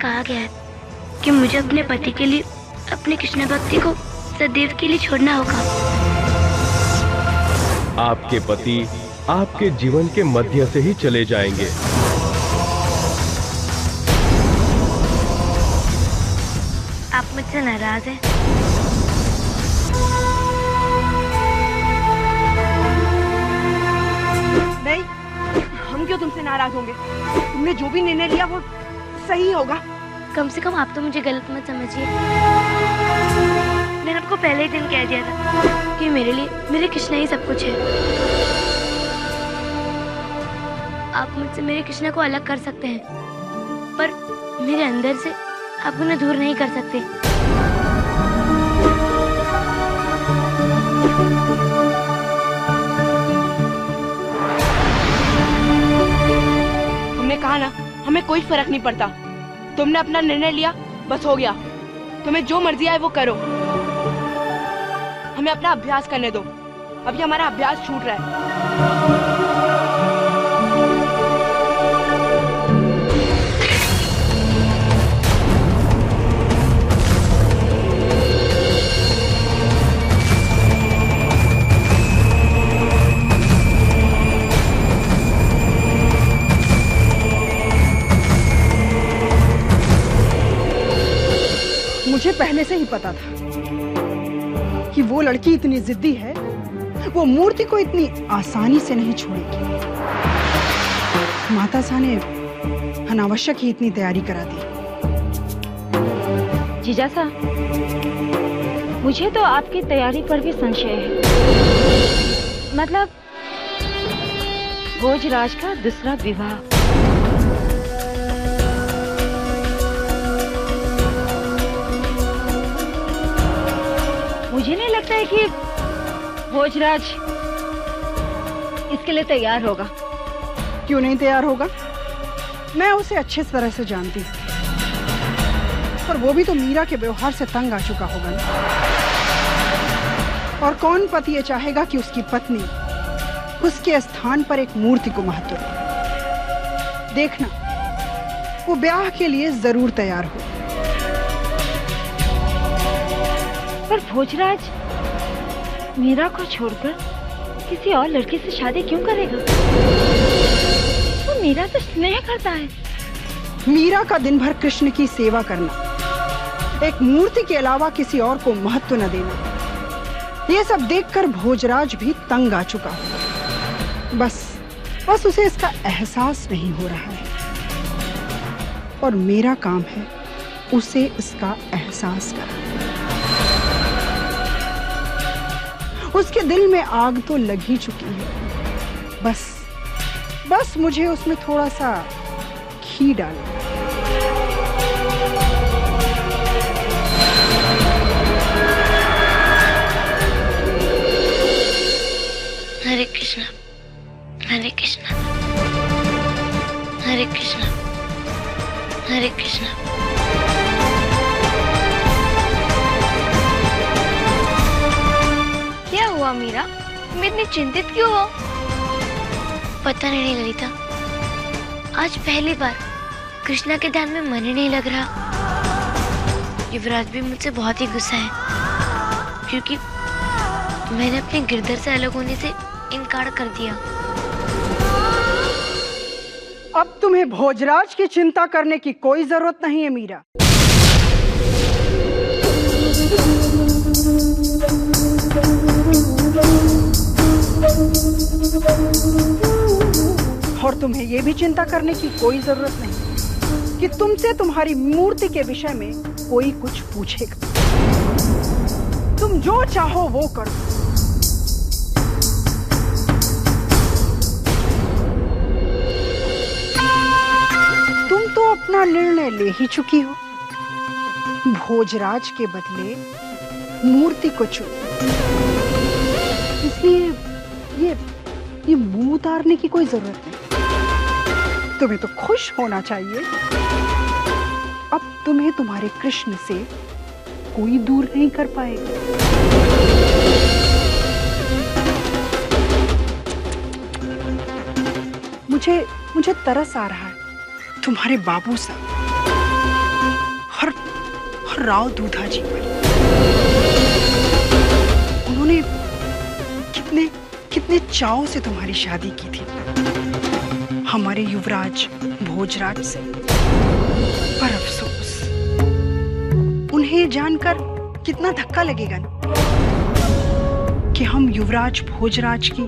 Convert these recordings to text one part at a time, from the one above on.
कहा गया है कि मुझे अपने पति के लिए अपने कृष्ण भक्ति को सदैव के लिए छोड़ना होगा। आपके पति आपके जीवन के मध्य से ही चले जाएंगे। आप मुझसे नाराज हैं? नहीं, हम क्यों तुमसे नाराज होंगे? तुमने जो भी निर्णय लिया वो सही होगा। कम से कम आप तो मुझे गलत मत समझिए। मैंने आपको पहले ही दिन कह दिया था कि मेरे लिए मेरे कृष्णा ही सब कुछ है। आप मुझसे मेरे कृष्णा को अलग कर सकते हैं, पर मेरे अंदर से आप उन्हें दूर नहीं कर सकते। तुमने कहा ना, हमें कोई फर्क नहीं पड़ता। तुमने अपना निर्णय लिया, बस हो गया। तुम्हें जो मर्जी आए वो करो। हमें अपना अभ्यास करने दो। अभी हमारा अभ्यास छूट रहा है। मुझे पहले से ही पता था कि वो लड़की इतनी जिद्दी है, वो मूर्ति को इतनी आसानी से नहीं छोड़ेगी। माता सा ने अनावश्यक ही इतनी तैयारी करा दी। जीजा सा, मुझे तो आपकी तैयारी पर भी संशय है। मतलब भोजराज का दूसरा विवाह। मुझे नहीं लगता है कि भोजराज इसके लिए तैयार होगा। क्यों नहीं तैयार होगा? मैं उसे अच्छे तरह से जानती हूँ, पर वो भी तो मीरा के व्यवहार से तंग आ चुका होगा ना। और कौन पति ये चाहेगा कि उसकी पत्नी उसके स्थान पर एक मूर्ति को महत्व दे? देखना, वो ब्याह के लिए जरूर तैयार हो। पर भोजराज मीरा को छोड़कर किसी और लड़की से शादी क्यों करेगा? वो मीरा से स्नेह करता है। मीरा का दिन भर कृष्ण की सेवा करना, एक मूर्ति के अलावा किसी और को महत्व न देना, ये सब देखकर भोजराज भी तंग आ चुका है। बस उसे इसका एहसास नहीं हो रहा है, और मेरा काम है उसे इसका एहसास कराना। उसके दिल में आग तो लग ही चुकी है। बस मुझे उसमें थोड़ा सा घी डालना। हरे कृष्णा, हरे कृष्णा, हरे कृष्णा, हरे कृष्णा। क्या हुआ मीरा, तुम इतनी चिंतित क्यों हो? पता नहीं ललिता, आज पहली बार कृष्णा के ध्यान में मन ही नहीं लग रहा। युवराज भी मुझसे बहुत ही गुस्सा है, क्योंकि मैंने अपने गिरधर से अलग होने से इनकार कर दिया। अब तुम्हें भोजराज की चिंता करने की कोई जरूरत नहीं है मीरा। और तुम्हें यह भी चिंता करने की कोई जरूरत नहीं कि तुमसे तुम्हारी मूर्ति के विषय में कोई कुछ पूछेगा। तुम जो चाहो वो करो। तुम तो अपना निर्णय ले ही चुकी हो। भोजराज के बदले मूर्ति को चुनो। इसलिए ये मुंह उतारने की कोई जरूरत नहीं। तुम्हें तो खुश होना चाहिए। अब तुम्हें तुम्हारे कृष्ण से कोई दूर नहीं कर पाएगा। मुझे तरस आ रहा है तुम्हारे बाबू सा। और राव दूधा जी पर। उन्होंने कितने कितने चाव से तुम्हारी शादी की थी हमारे युवराज भोजराज से। पर अफसोस, उन्हें जानकर कितना धक्का लगेगा ना कि हम युवराज भोजराज की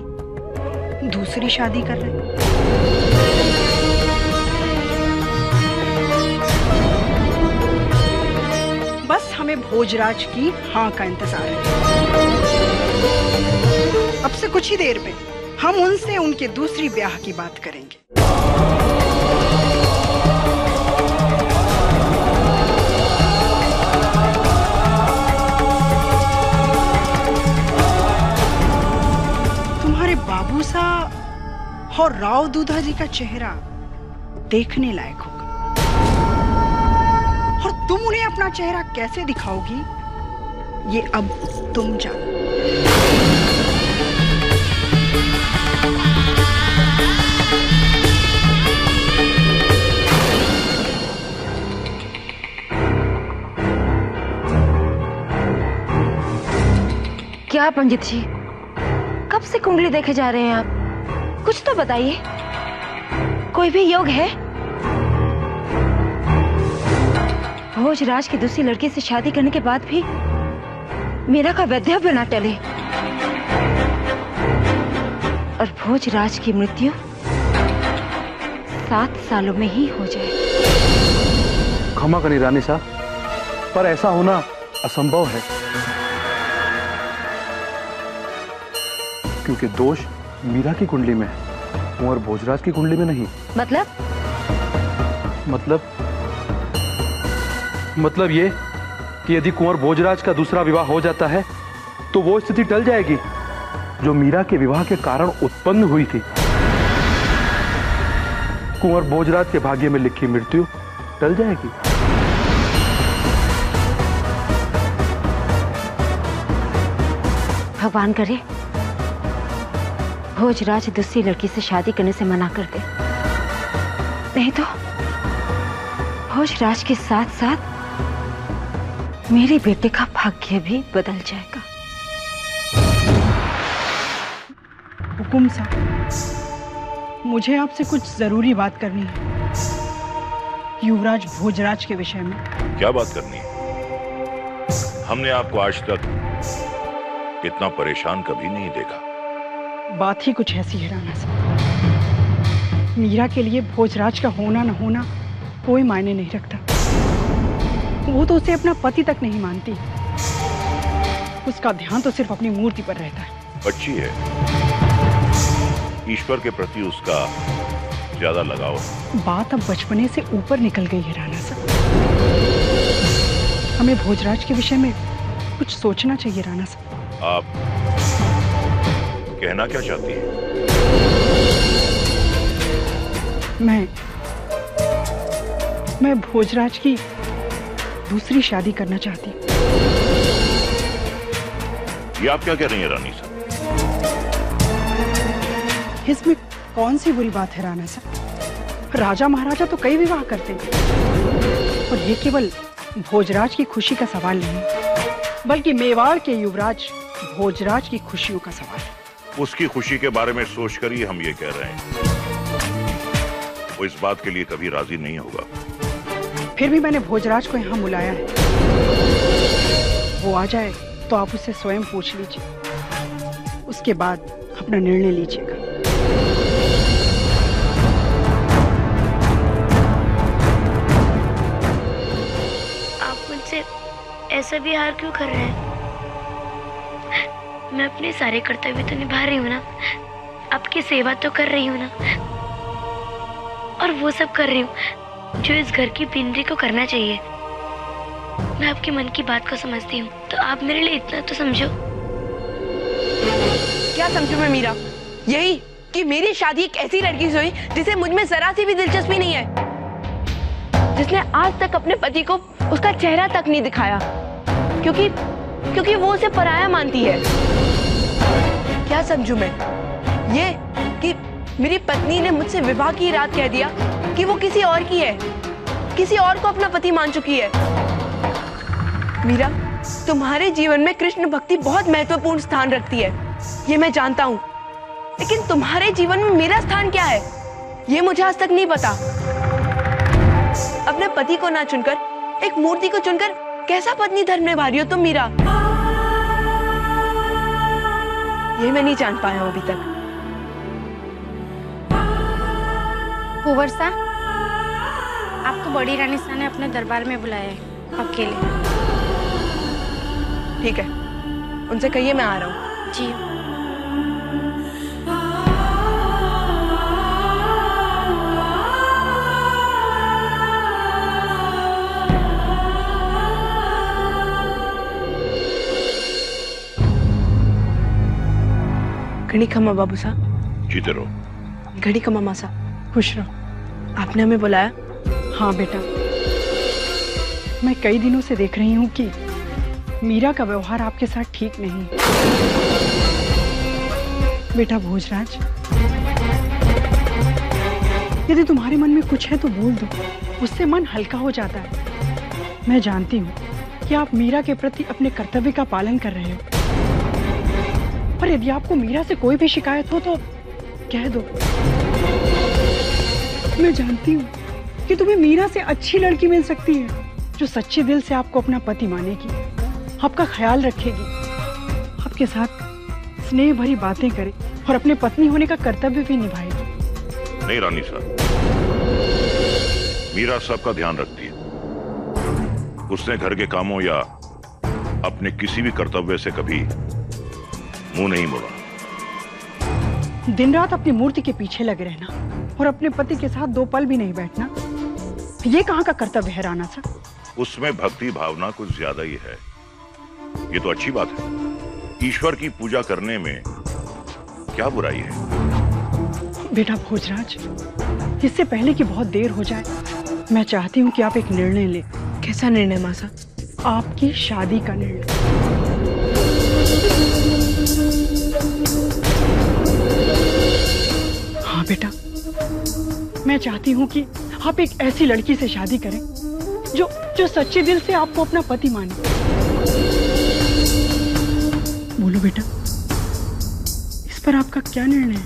दूसरी शादी कर रहे हैं। बस हमें भोजराज की हाँ का इंतजार है। अब से कुछ ही देर में हम उनसे उनके दूसरी ब्याह की बात करेंगे। तुम्हारे बाबूसा और राव दूधा जी का चेहरा देखने लायक होगा, और तुम उन्हें अपना चेहरा कैसे दिखाओगी ये अब तुम जानो। क्या पंडित जी, कब से कुंडली देखे जा रहे हैं आप? कुछ तो बताइए, कोई भी योग है? भोजराज की दूसरी लड़की से शादी करने के बाद भी मीरा का वैधव्य न टले और भोजराज की मृत्यु 7 सालों में ही हो जाए। क्षमा करें रानी साहब, पर ऐसा होना असंभव है, क्योंकि दोष मीरा की कुंडली में है, कुंवर भोजराज की कुंडली में नहीं। मतलब ये कि यदि कुंवर भोजराज का दूसरा विवाह हो जाता है तो वो स्थिति टल जाएगी जो मीरा के विवाह के कारण उत्पन्न हुई थी। कुंवर भोजराज के भाग्य में लिखी मृत्यु टल जाएगी। भगवान करे भोजराज दूसरी लड़की से शादी करने से मना कर दे, नहीं तो भोजराज के साथ साथ मेरे बेटे का भाग्य भी बदल जाएगा। हुकुम साहब, मुझे आपसे कुछ जरूरी बात करनी है युवराज भोजराज के विषय में। क्या बात करनी है? हमने आपको आज तक इतना परेशान कभी नहीं देखा। बात ही कुछ ऐसी है राणा साहब, मीरा के लिए भोजराज का होना न होना कोई मायने नहीं रखता। वो तो उसे अपना पति तक नहीं मानती, उसका ध्यान तो सिर्फ अपनी मूर्ति पर रहता है। अच्छी है, ईश्वर के प्रति उसका ज्यादा लगाव है। बात अब बचपने से ऊपर निकल गई है राणा साहब, हमें भोजराज के विषय में कुछ सोचना चाहिए राणा साहब। आप कहना क्या चाहती है? मैं भोजराज की दूसरी शादी करना चाहती हूँ। ये आप क्या कह रही हैं रानी साहब? इसमें कौन सी बुरी बात है राणा साहब? राजा महाराजा तो कई विवाह करते हैं, और ये केवल भोजराज की खुशी का सवाल नहीं, बल्कि मेवाड़ के युवराज भोजराज की खुशियों का सवाल है। उसकी खुशी के बारे में सोचकर ही हम ये कह रहे हैं। वो इस बात के लिए कभी राजी नहीं होगा। फिर भी मैंने भोजराज को यहाँ बुलाया है, वो आ जाए तो आप उससे स्वयं पूछ लीजिए, उसके बाद अपना निर्णय लीजिएगा। आप मुझसे ऐसा व्यवहार क्यों कर रहे हैं? मैं अपने सारे कर्तव्य तो निभा रही हूँ ना, आपकी सेवा तो कर रही हूँ ना, और वो सब कर रही हूँ जो इस घर की पिंजरी को करना चाहिए। मैं आपके मन की बात को समझती हूँ, तो आप मेरे लिए इतना तो समझो। क्या समझू मैं मीरा? यही कि मेरी शादी एक ऐसी लड़की से हुई जिसे मुझ में जरा सी भी दिलचस्पी नहीं है, जिसने आज तक अपने पति को उसका चेहरा तक नहीं दिखाया, क्योंकि वो उसे पराया मानती है। क्या समझू मैं? ये कि मेरी पत्नी ने मुझसे विवाह की रात कह दिया कि वो किसी और की है, किसी और को अपना पति मान चुकी है। मीरा, तुम्हारे जीवन में कृष्ण भक्ति बहुत महत्वपूर्ण स्थान रखती है, ये मैं जानता हूँ। लेकिन तुम्हारे जीवन में मेरा स्थान क्या है, ये मुझे आज तक नहीं पता। अपने पति को ना चुनकर, एक मूर्ति को चुनकर कैसा पत्नी धर्म निभा रही हो तुम मीरा? ये मैं नहीं जान पाया हूं अभी तक। कुंवर साहब, आपको बड़ी रानी साहब ने अपने दरबार में बुलाया है, अकेले। ठीक है, उनसे कहिए मैं आ रहा हूँ। जी। घड़ी खम्मा बाबू साहब। जीते रहो। घड़ी खम्मा मामा साहब। खुश रहो। आपने हमें बुलाया? हाँ बेटा, मैं कई दिनों से देख रही हूँ कि मीरा का व्यवहार आपके साथ ठीक नहीं। बेटा भोजराज, यदि तुम्हारे मन में कुछ है तो बोल दो, उससे मन हल्का हो जाता है। मैं जानती हूँ कि आप मीरा के प्रति अपने कर्तव्य का पालन कर रहे हो, पर यदि आपको मीरा से कोई भी शिकायत हो तो कह दो। मैं जानती हूँ कि तुम्हें मीरा से अच्छी लड़की मिल सकती है, जो सच्चे दिल से आपको अपना पति मानेगी, आपका ख्याल रखेगी, आपके साथ स्नेह भरी बातें करे और अपने पत्नी होने का कर्तव्य भी निभाएगी। नहीं रानी साहब, मीरा सबका ध्यान रखती है। उसने घर के कामों या अपने किसी भी कर्तव्य से कभी मुंह नहीं मोड़ा। दिन रात अपनी मूर्ति के पीछे लगे रहना और अपने पति के साथ 2 पल भी नहीं बैठना, ये कहाँ का कर्तव्य है राणा साहब? उसमें भक्ति भावना कुछ ज्यादा ही है, ये तो अच्छी बात है। ईश्वर की पूजा करने में क्या बुराई है? बेटा भोजराज, इससे पहले कि बहुत देर हो जाए, मैं चाहती हूँ कि आप एक निर्णय लें। कैसा निर्णय मासा? आपकी शादी का निर्णय। हाँ बेटा, मैं चाहती हूँ कि आप एक ऐसी लड़की से शादी करें जो सच्चे दिल से आपको अपना पति माने। बोलो बेटा, इस पर आपका क्या निर्णय है?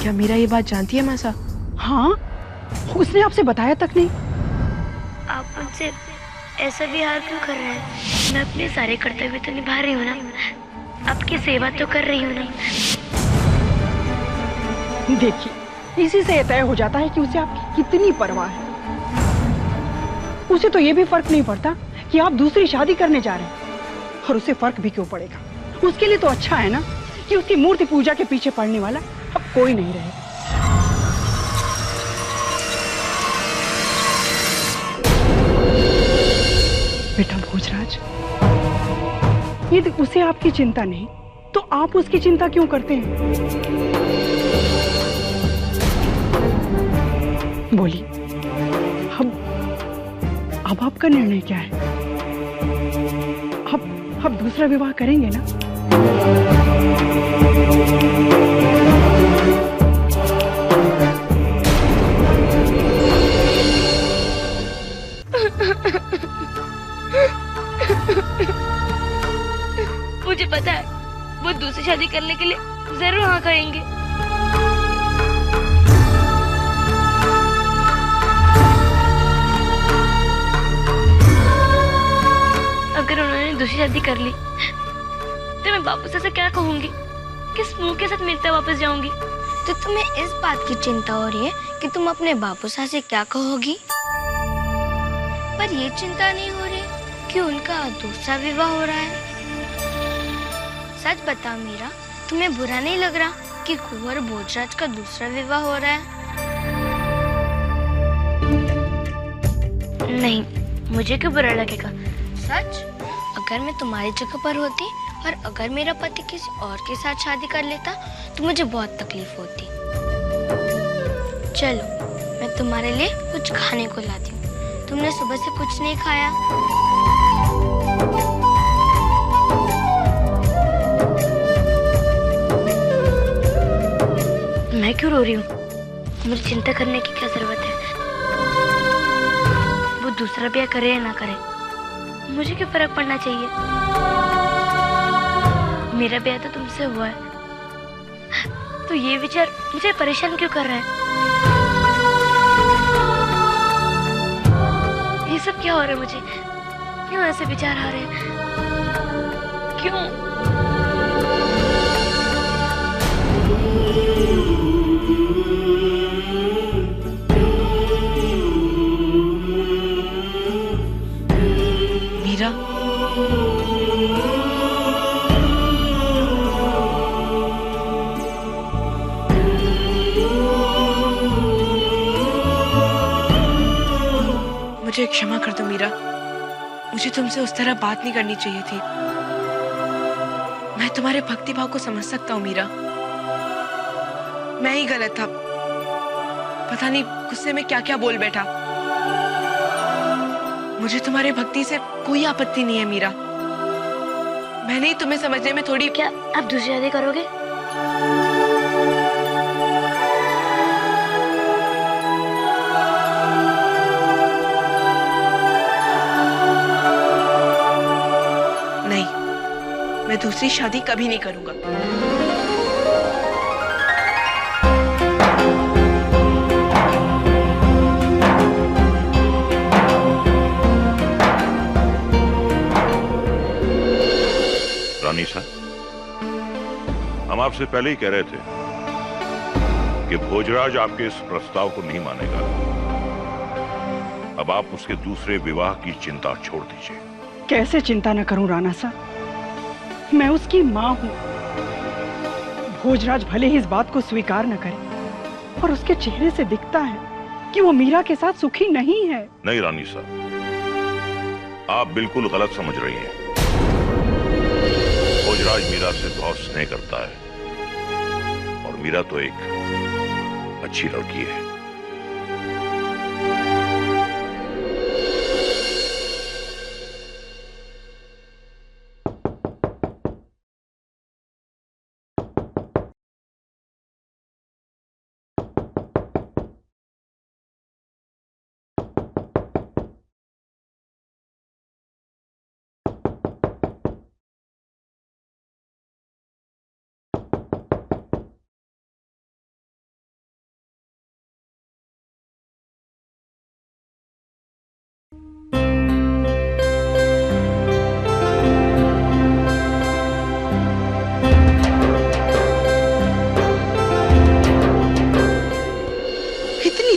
क्या मीरा ये बात जानती है मासा? हाँ, उसने आपसे बताया तक नहीं। आप मुझसे ऐसा व्यवहार क्यों कर रहे हैं? मैं अपने सारे कर्तव्य तो निभा रही हूँ ना, आपकी सेवा तो कर रही हूँ ना। देखिए, इसी से तय हो जाता है कि उसे आपकी कितनी परवाह है। उसे तो ये भी फर्क नहीं पड़ता कि आप दूसरी शादी करने जा रहे हैं, और उसे फर्क भी क्यों पड़ेगा? उसके लिए तो अच्छा है ना कि उसकी मूर्ति पूजा के पीछे पड़ने वाला अब कोई नहीं रहे। बेटा भोजराज, यदि उसे आपकी चिंता नहीं तो आप उसकी चिंता क्यों करते हैं? बोलिए, अब आपका निर्णय क्या है? अब दूसरा विवाह करेंगे ना? मुझे पता है, वो दूसरी शादी करने के लिए जरूर हाँ करेंगे। अगर उन्होंने दूसरी शादी कर ली तो मैं बापू से क्या कहूंगी? किस मुंह के साथ मिलते वापस जाऊंगी? तो तुम्हें इस बात की चिंता हो रही है कि तुम अपने बापू से क्या कहोगी, पर ये चिंता नहीं हो रही कि उनका दूसरा विवाह हो रहा है। सच बता मीरा, तुम्हें बुरा नहीं लग रहा कि कुंवर भोजराज का दूसरा विवाह हो रहा है? नहीं, मुझे क्यों बुरा लगेगा? सच, अगर मैं तुम्हारी जगह पर होती और अगर मेरा पति किसी और के साथ शादी कर लेता तो मुझे बहुत तकलीफ होती। चलो, मैं तुम्हारे लिए कुछ खाने को लाती हूँ। तुमने सुबह से कुछ नहीं खाया। मैं क्यों रो रही हूँ? मुझे चिंता करने की क्या जरूरत है? दूसरा ब्याह करे या ना करे, मुझे क्यों फर्क पड़ना चाहिए? मेरा ब्याह तो तुमसे हुआ है, तो ये विचार मुझे परेशान क्यों कर रहा है? ये सब क्या हो रहा है मुझे? क्यों ऐसे विचार आ रहे हैं? क्यों? मीरा, मुझे क्षमा कर दो मीरा, मुझे तुमसे उस तरह बात नहीं करनी चाहिए थी। मैं तुम्हारे भक्ति भाव को समझ सकता हूँ मीरा, मैं ही गलत था। पता नहीं गुस्से में क्या क्या बोल बैठा। मुझे तुम्हारे भक्ति से कोई आपत्ति नहीं है मीरा, मैंने ही तुम्हें समझने में थोड़ी। क्या आप दूसरी शादी करोगे? नहीं, मैं दूसरी शादी कभी नहीं करूंगा। रानी साहब, हम आपसे पहले ही कह रहे थे कि भोजराज आपके इस प्रस्ताव को नहीं मानेगा। अब आप उसके दूसरे विवाह की चिंता छोड़ दीजिए। कैसे चिंता न करूं राणा साहब, मैं उसकी मां हूं। भोजराज भले ही इस बात को स्वीकार न करे, पर उसके चेहरे से दिखता है कि वो मीरा के साथ सुखी नहीं है। नहीं रानी साहब, आप बिल्कुल गलत समझ रही हैं। भोजराज मीरा से बहुत स्नेह करता है, और मीरा तो एक अच्छी लड़की है।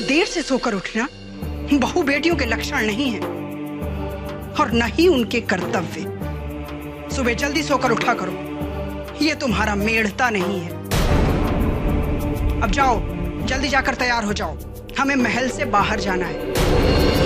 देर से सोकर उठना बहु बेटियों के लक्षण नहीं है, और न ही उनके कर्तव्य। सुबह जल्दी सोकर उठा करो, ये तुम्हारा मेढ़ता नहीं है। अब जाओ, जल्दी जाकर तैयार हो जाओ, हमें महल से बाहर जाना है।